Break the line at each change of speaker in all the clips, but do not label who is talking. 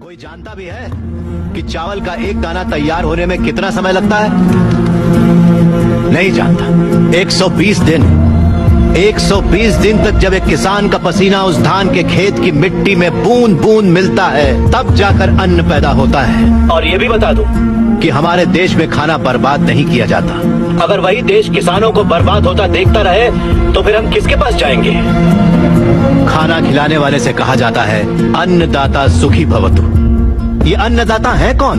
कोई जानता भी है कि चावल का एक दाना तैयार होने में कितना समय लगता है? नहीं जानता। 120 दिन 120 दिन तक जब एक किसान का पसीना उस धान के खेत की मिट्टी में बूंद बूंद मिलता है, तब जाकर अन्न पैदा होता है। और ये भी बता दूं कि हमारे देश में खाना बर्बाद नहीं किया जाता। अगर वही देश किसानों को बर्बाद होता देखता रहे तो फिर हम किसके पास जाएंगे? खाना खिलाने वाले से कहा जाता है अन्नदाता सुखी भवतु। ये अन्नदाता है कौन?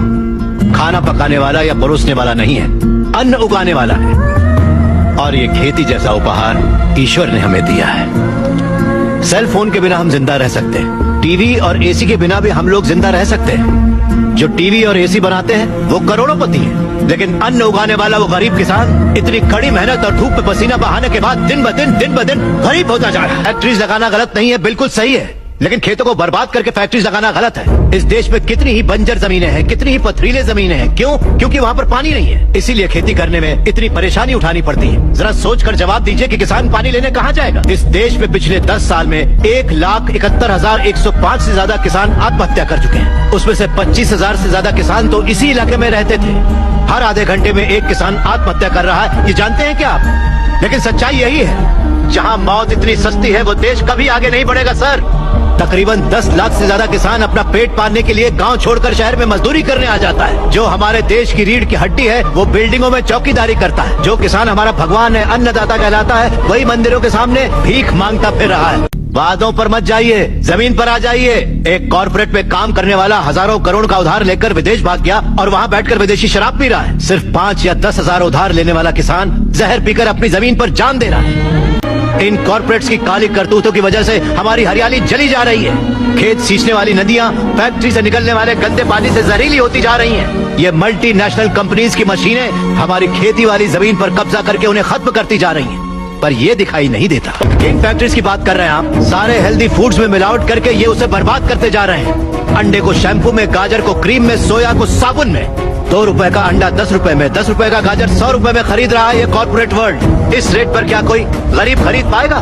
खाना पकाने वाला या परोसने वाला नहीं है, अन्न उगाने वाला है। और ये खेती जैसा उपहार ईश्वर ने हमें दिया है। सेल फोन के बिना हम जिंदा रह सकते हैं, टीवी और एसी के बिना भी हम लोग जिंदा रह सकते हैं। जो टीवी और एसी बनाते हैं वो करोड़ोंपति हैं, लेकिन अन्न उगाने वाला वो गरीब किसान इतनी कड़ी मेहनत और धूप में पसीना बहाने के बाद दिन ब दिन गरीब होता जा रहा है। फैक्ट्रीज लगाना गलत नहीं है, बिल्कुल सही है, लेकिन खेतों को बर्बाद करके फैक्ट्रीज लगाना गलत है। इस देश में कितनी ही बंजर जमीनें हैं, कितनी ही पथरीले जमीनें हैं। क्यों? क्योंकि वहाँ पर पानी नहीं है, इसीलिए खेती करने में इतनी परेशानी उठानी पड़ती है। जरा सोचकर जवाब दीजिए कि किसान पानी लेने कहाँ जाएगा? इस देश में पिछले 10 साल में 1,71,105 से ज्यादा किसान आत्महत्या कर चुके हैं। उसमें से 25,000 से ज्यादा किसान तो इसी इलाके में रहते थे। हर आधे घंटे में एक किसान आत्महत्या कर रहा है, ये जानते हैं क्या आप? लेकिन सच्चाई यही है, जहाँ मौत इतनी सस्ती है वो देश कभी आगे नहीं बढ़ेगा सर। तकरीबन 10 लाख से ज्यादा किसान अपना पेट पालने के लिए गांव छोड़कर शहर में मजदूरी करने आ जाता है। जो हमारे देश की रीढ़ की हड्डी है वो बिल्डिंगों में चौकीदारी करता है। जो किसान हमारा भगवान है, अन्नदाता कहलाता है, वही मंदिरों के सामने भीख मांगता फिर रहा है। वादों पर मत जाइए, जमीन पर आ जाइए। एक कॉर्पोरेट में काम करने वाला हजारों करोड़ का उधार लेकर विदेश भाग गया और वहाँ बैठकर विदेशी शराब पी रहा है। सिर्फ 5 या 10 हजार उधार लेने वाला किसान जहर पीकर अपनी जमीन पर जान दे रहा है। इन कॉर्पोरेट्स की काली करतूतों की वजह से हमारी हरियाली जली जा रही है। खेत सींचने वाली नदियां फैक्ट्री से निकलने वाले गंदे पानी से जहरीली होती जा रही हैं। ये मल्टीनेशनल कंपनीज की मशीनें हमारी खेती वाली जमीन पर कब्जा करके उन्हें खत्म करती जा रही हैं। पर ये दिखाई नहीं देता। किंग फैक्ट्रीज की बात कर रहे हैं आप। सारे हेल्दी फूड्स में मिलावट करके ये उसे बर्बाद करते जा रहे हैं। अंडे को शैम्पू में, गाजर को क्रीम में, सोया को साबुन में। 2 रुपए का अंडा 10 रुपए में, 10 रुपए का गाजर 100 रुपए में खरीद रहा है ये कॉर्पोरेट वर्ल्ड। इस रेट पर क्या कोई गरीब खरीद पाएगा?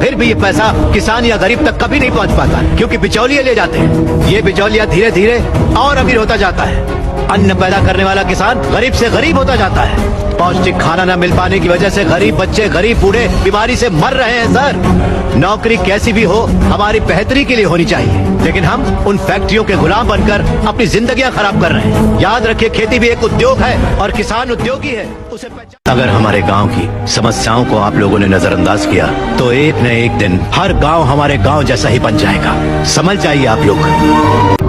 फिर भी ये पैसा किसान या गरीब तक कभी नहीं पहुंच पाता, क्योंकि बिचौलिए ले जाते हैं। ये बिचौलिया धीरे धीरे और अमीर होता जाता है। अन्न पैदा करने वाला किसान गरीब से गरीब होता जाता है। पौष्टिक खाना न मिल पाने की वजह से गरीब बच्चे, गरीब बूढ़े बीमारी से मर रहे हैं सर। नौकरी कैसी भी हो हमारी बेहतरी के लिए होनी चाहिए, लेकिन हम उन फैक्ट्रियों के गुलाम बनकर अपनी जिंदगियां खराब कर रहे हैं। याद रखिए, खेती भी एक उद्योग है और किसान उद्योगी है, उसे अगर हमारे गांव की समस्याओं को आप लोगों ने नजरअंदाज किया तो एक न एक दिन हर गांव हमारे गांव जैसा ही बन जाएगा। समझ जाइए आप लोग।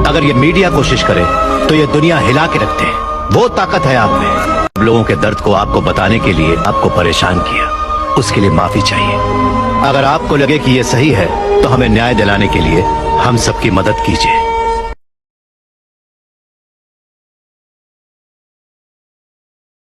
अगर ये मीडिया कोशिश करे तो ये दुनिया हिला के रखते हैं। वो ताकत है आप में। लोगों के दर्द को आपको बताने के लिए आपको परेशान किया, उसके लिए माफी चाहिए। अगर आपको लगे कि ये सही है तो हमें न्याय दिलाने के लिए हम सबकी मदद कीजिए।